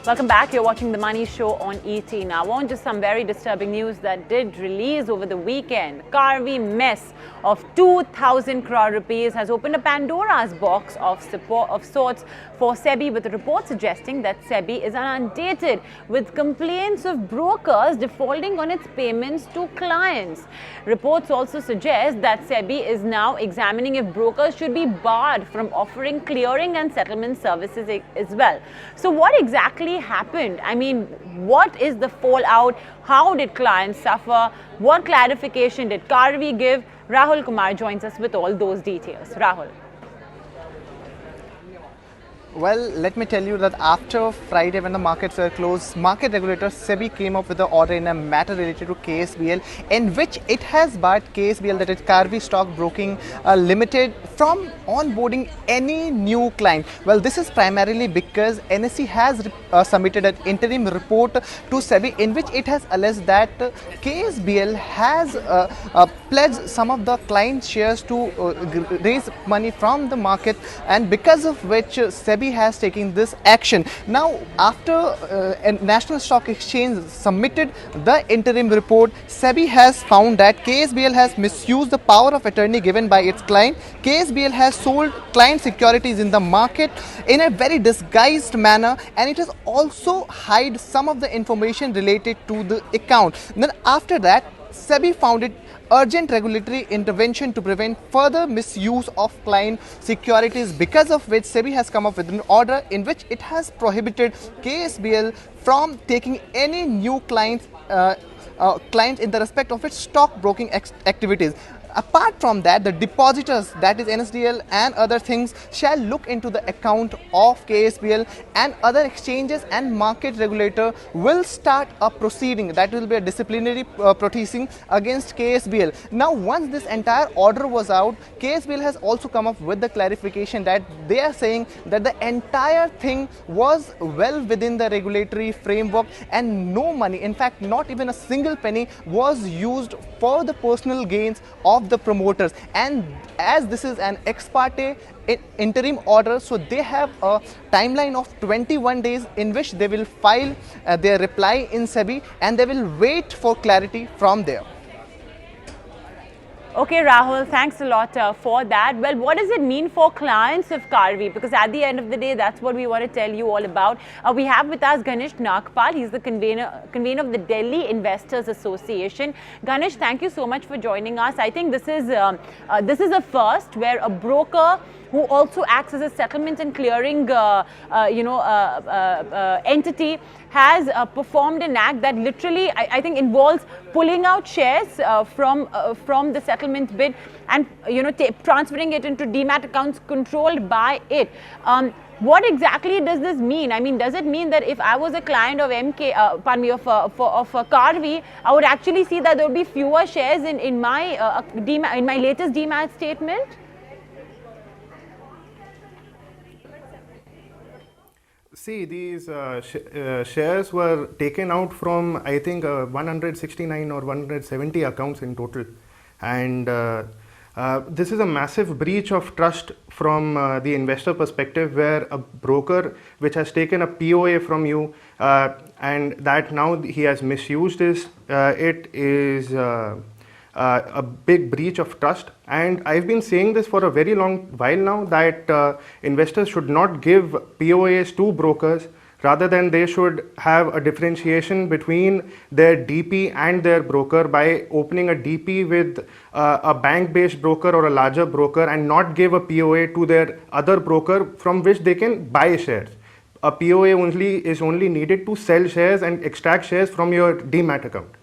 Welcome back. You're watching The Money Show on ET. Now, on to some very disturbing news that did release over the weekend. Karvy mess of 2,000 crore rupees has opened a Pandora's box of sorts for Sebi, with a report suggesting that Sebi is inundated with complaints of brokers defaulting on its payments to clients. Reports also suggest that Sebi is now examining if brokers should be barred from offering clearing and settlement services as well. So what exactly happened? I mean, what is the fallout? How did clients suffer? What clarification did Carvy give? Rahul Kumar joins us with all those details. Rahul. Well, let me tell you that after Friday, when the markets were closed, market regulator Sebi came up with an order in a matter related to KSBL, in which it has barred KSBL, that is Karvy Stock Broking Limited, from onboarding any new client. Well, this is primarily because NSE has submitted an interim report to Sebi, in which it has alleged that KSBL has pledged some of the client shares to raise money from the market, and because of which Sebi has taken this action. Now, after a National Stock Exchange submitted the interim report, Sebi has found that KSBL has misused the power of attorney given by its client. KSBL has sold client securities in the market in a very disguised manner, and it has also hid some of the information related to the account. Then after that, Sebi found it urgent regulatory intervention to prevent further misuse of client securities, because of which Sebi has come up with an order in which it has prohibited KSBL from taking any new clients in the respect of its stock broking activities. Apart from that, the depositors, that is NSDL and other things, shall look into the account of KSBL, and other exchanges and market regulator will start a proceeding, that will be a disciplinary proceeding against KSBL. Now, once this entire order was out, KSBL has also come up with the clarification that they are saying that the entire thing was well within the regulatory framework, and no money, in fact not even a single penny, was used for the personal gains of the promoters. And as this is an ex parte interim order, so they have a timeline of 21 days in which they will file their reply in Sebi, and they will wait for clarity from there. Okay, Rahul, thanks a lot for that. Well, what does it mean for clients of Carvy? Because at the end of the day, that's what we want to tell you all about. We have with us Ganesh Nagpal. He's the convener of the Delhi Investors Association. Ganesh, thank you so much for joining us. I think this is a first where a broker who also acts as a settlement and clearing entity has performed an act that literally I think involves pulling out shares from the settlement bid and transferring it into demat accounts controlled by it. What exactly does this mean? I mean, does it mean that if I was a client of Carvy, I would actually see that there would be fewer shares in my latest demat statement? See, these shares were taken out from, I think, 169 or 170 accounts in total. And this is a massive breach of trust from the investor perspective, where a broker which has taken a POA from you and that now he has misused this, it is a big breach of trust. And I've been saying this for a very long while now, that investors should not give POAs to brokers. Rather than they should have a differentiation between their DP and their broker by opening a DP with a bank-based broker or a larger broker, and not give a POA to their other broker from which they can buy shares. A POA is only needed to sell shares and extract shares from your demat account.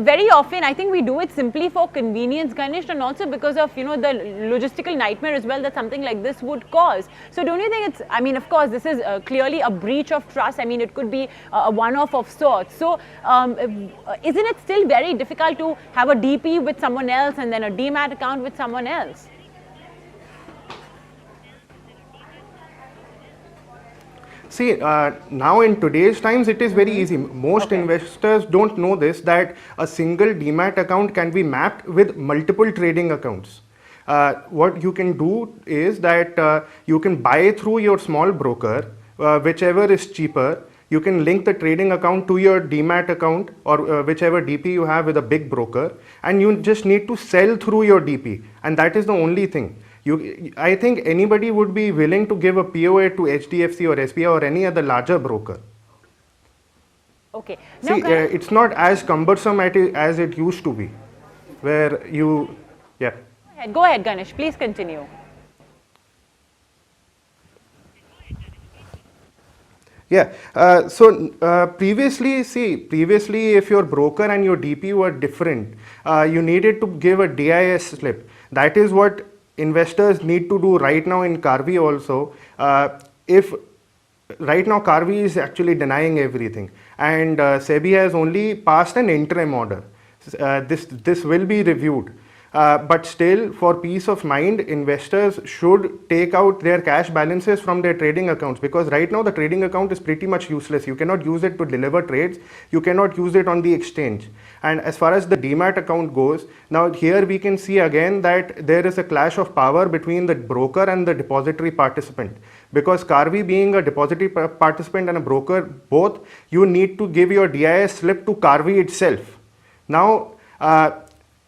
Very often I think we do it simply for convenience, Ganesh, and also because of, the logistical nightmare as well that something like this would cause. So don't you think it's, I mean, of course, this is clearly a breach of trust. I mean, it could be a one-off of sorts. So isn't it still very difficult to have a DP with someone else and then a demat account with someone else? See, now in today's times, it is very easy. Most investors don't know this, that a single demat account can be mapped with multiple trading accounts. what you can do is that you can buy through your small broker, whichever is cheaper. You can link the trading account to your demat account or whichever DP you have with a big broker, and you just need to sell through your DP, and that is the only thing. I think anybody would be willing to give a POA to HDFC or SBI or any other larger broker. Okay. See, it's not as cumbersome as it used to be, where you, yeah. Go ahead, Ganesh. Please continue. Yeah, previously, if your broker and your DP were different, you needed to give a DIS slip. That is what investors need to do right now in Carvy also. If right now Carvy is actually denying everything, and Sebi has only passed an interim order. This will be reviewed. But still, for peace of mind, investors should take out their cash balances from their trading accounts, because right now the trading account is pretty much useless. You cannot use it to deliver trades. You cannot use it on the exchange. And as far as the demat account goes, now here we can see again that there is a clash of power between the broker and the depository participant. Because Carvy being a depository participant and a broker, both, you need to give your DIS slip to Carvy itself. Now,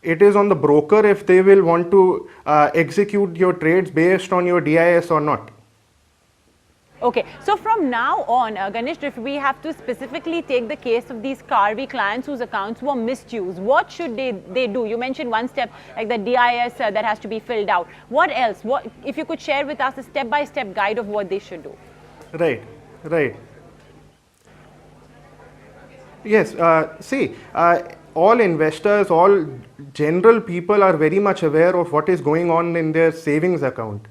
it is on the broker if they will want to execute your trades based on your DIS or not. Okay, so from now on, Ganesh, if we have to specifically take the case of these Carvy clients whose accounts were misused, what should they do? You mentioned one step, like the DIS that has to be filled out. What else? What, if you could share with us a step-by-step guide of what they should do? Right. Yes, all investors, all general people are very much aware of what is going on in their savings account,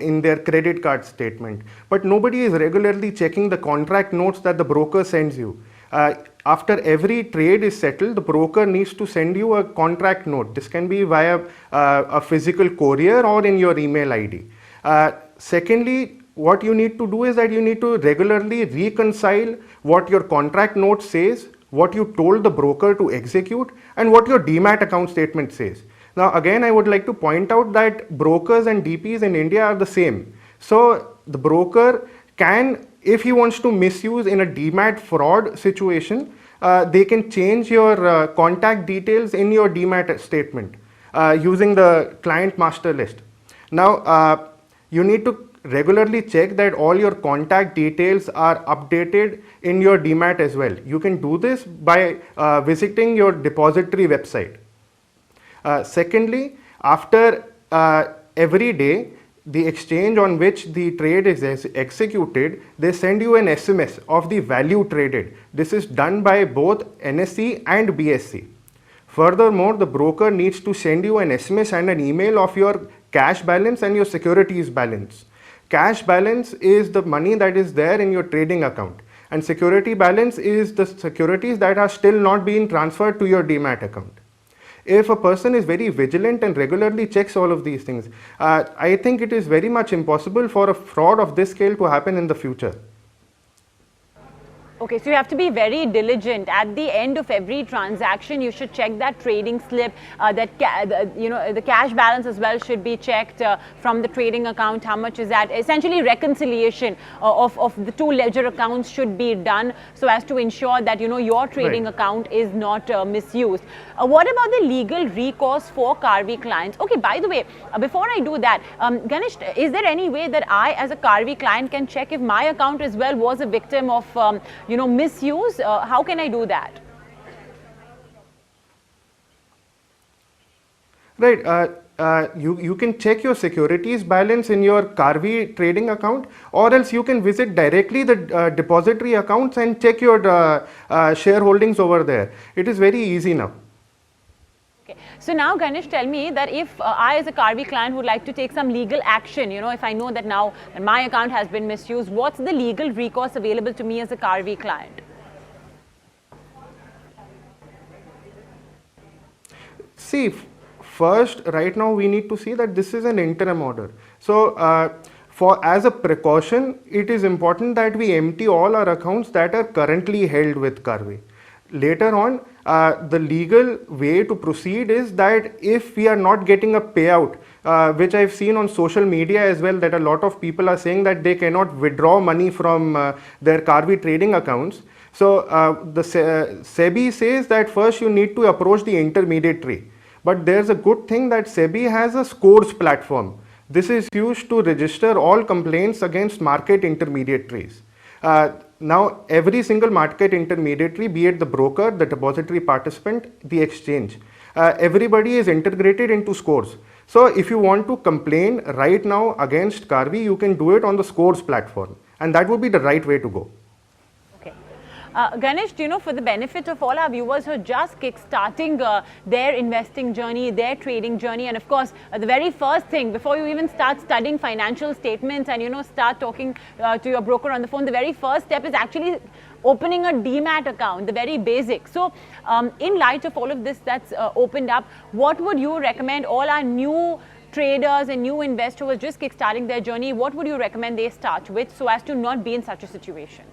in their credit card statement. But nobody is regularly checking the contract notes that the broker sends you. After every trade is settled, the broker needs to send you a contract note. This can be via a physical courier or in your email ID. Secondly, what you need to do is that you need to regularly reconcile what your contract note says, what you told the broker to execute, and what your demat account statement says. Now again, I would like to point out that brokers and DPs in India are the same. So the broker can, if he wants to misuse in a demat fraud situation, they can change your contact details in your demat statement using the client master list. Now you need to regularly check that all your contact details are updated in your demat as well. You can do this by visiting your depository website. Secondly, after every day, the exchange on which the trade is executed, they send you an SMS of the value traded. This is done by both NSE and BSE. Furthermore, the broker needs to send you an SMS and an email of your cash balance and your securities balance. Cash balance is the money that is there in your trading account, and security balance is the securities that are still not being transferred to your demat account. If a person is very vigilant and regularly checks all of these things, I think it is very much impossible for a fraud of this scale to happen in the future. Okay, so you have to be very diligent. At the end of every transaction, you should check that trading slip, the cash balance as well should be checked from the trading account. How much is that? Essentially, reconciliation of the two ledger accounts should be done so as to ensure that your trading account is not misused. What about the legal recourse for Carvy clients? Okay, by the way, before I do that, Ganesh, is there any way that I, as a Carvy client, can check if my account as well was a victim of misuse? How can I do that? Right. You can check your securities balance in your Carvy trading account, or else you can visit directly the depository accounts and check your shareholdings over there. It is very easy now. Okay. So now, Ganesh, tell me that if I as a Carvy client would like to take some legal action, if I know that now that my account has been misused, what's the legal recourse available to me as a Carvy client? See, first, right now we need to see that this is an interim order. So, as a precaution, it is important that we empty all our accounts that are currently held with Carvy. Later on, the legal way to proceed is that if we are not getting a payout, which I've seen on social media as well, that a lot of people are saying that they cannot withdraw money from their Carvy trading accounts. So the Sebi says that first you need to approach the intermediary. But there's a good thing that Sebi has a scores platform. This is used to register all complaints against market intermediaries. Now, every single market intermediary, be it the broker, the depository participant, the exchange, everybody is integrated into scores. So, if you want to complain right now against Carvy, you can do it on the scores platform, and that would be the right way to go. Ganesh, for the benefit of all our viewers who are just kickstarting their investing journey, their trading journey, and of course, the very first thing before you even start studying financial statements and start talking to your broker on the phone, the very first step is actually opening a demat account, the very basic. So, in light of all of this that's opened up, what would you recommend all our new traders and new investors who are just kickstarting their journey? What would you recommend they start with so as to not be in such a situation?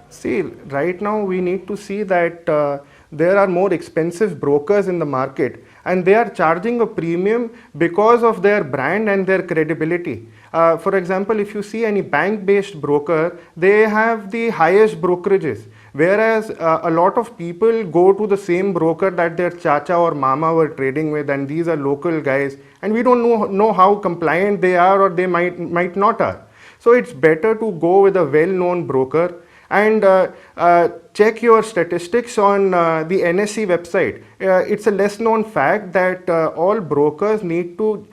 See, right now we need to see that there are more expensive brokers in the market and they are charging a premium because of their brand and their credibility. For example, if you see any bank-based broker, they have the highest brokerages, whereas a lot of people go to the same broker that their chacha or mama were trading with, and these are local guys, and we don't know how compliant they are, or they might not are. So it's better to go with a well-known broker and check your statistics on the NSE website. It's a less known fact that all brokers need to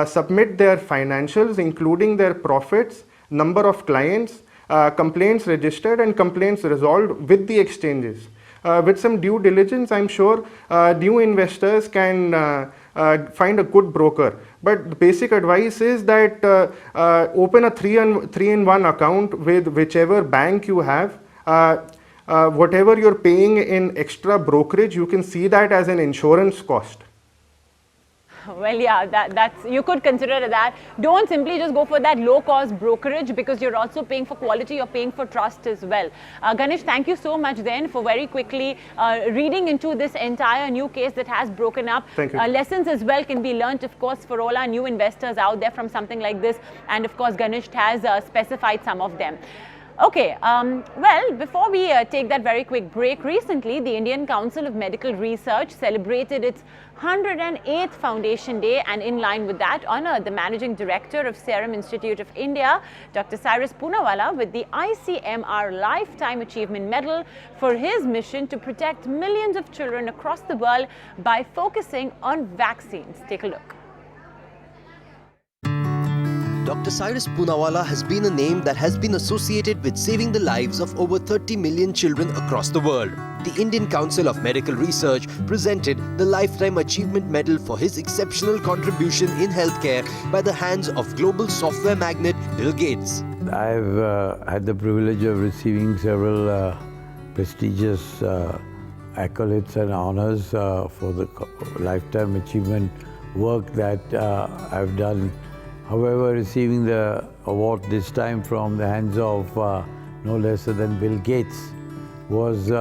submit their financials, including their profits, number of clients, complaints registered and complaints resolved with the exchanges. With some due diligence, I'm sure new investors can find a good broker. But the basic advice is that open a 3-in-1 account with whichever bank you have. Whatever you're paying in extra brokerage, you can see that as an insurance cost. Well, yeah, that's you could consider that. Don't simply just go for that low-cost brokerage, because you're also paying for quality, you're paying for trust as well. Ganesh, thank you so much then for very quickly reading into this entire new case that has broken up. Thank you. Lessons as well can be learnt, of course, for all our new investors out there from something like this. And of course, Ganesh has specified some of them. Okay, well, before we take that very quick break, recently the Indian Council of Medical Research celebrated its 108th Foundation Day, and in line with that, honored the Managing Director of Serum Institute of India, Dr. Cyrus Poonawalla, with the ICMR Lifetime Achievement Medal for his mission to protect millions of children across the world by focusing on vaccines. Take a look. Dr. Cyrus Poonawalla has been a name that has been associated with saving the lives of over 30 million children across the world. The Indian Council of Medical Research presented the Lifetime Achievement Medal for his exceptional contribution in healthcare by the hands of global software magnate Bill Gates. I've had the privilege of receiving several prestigious accolades and honors for the lifetime achievement work that I've done. However, receiving the award this time from the hands of no lesser than Bill Gates was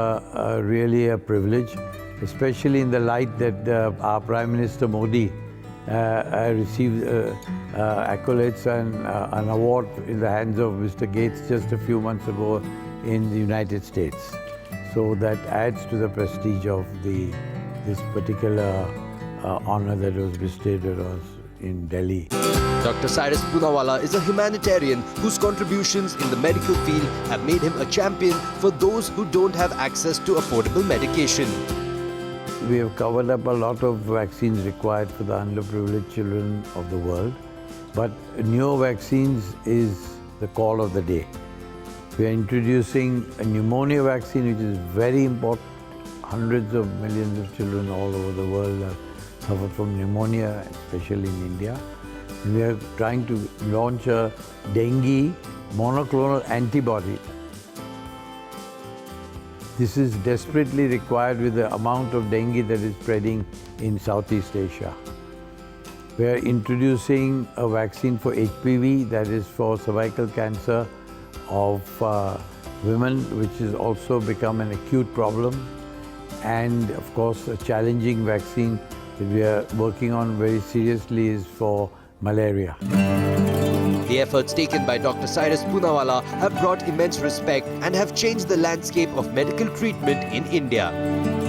really a privilege, especially in the light that our Prime Minister Modi received accolades and an award in the hands of Mr. Gates just a few months ago in the United States. So that adds to the prestige of this particular honor that was bestowed on us in Delhi. Dr. Cyrus Poonawalla is a humanitarian whose contributions in the medical field have made him a champion for those who don't have access to affordable medication. We have covered up a lot of vaccines required for the underprivileged children of the world, but new vaccines is the call of the day. We are introducing a pneumonia vaccine, which is very important. Hundreds of millions of children all over the world have suffered from pneumonia, especially in India. And we are trying to launch a dengue monoclonal antibody. This is desperately required with the amount of dengue that is spreading in Southeast Asia. We are introducing a vaccine for HPV, that is for cervical cancer of women, which has also become an acute problem. And of course, a challenging vaccine that we are working on very seriously is for malaria. The efforts taken by Dr. Cyrus Poonawalla have brought immense respect and have changed the landscape of medical treatment in India.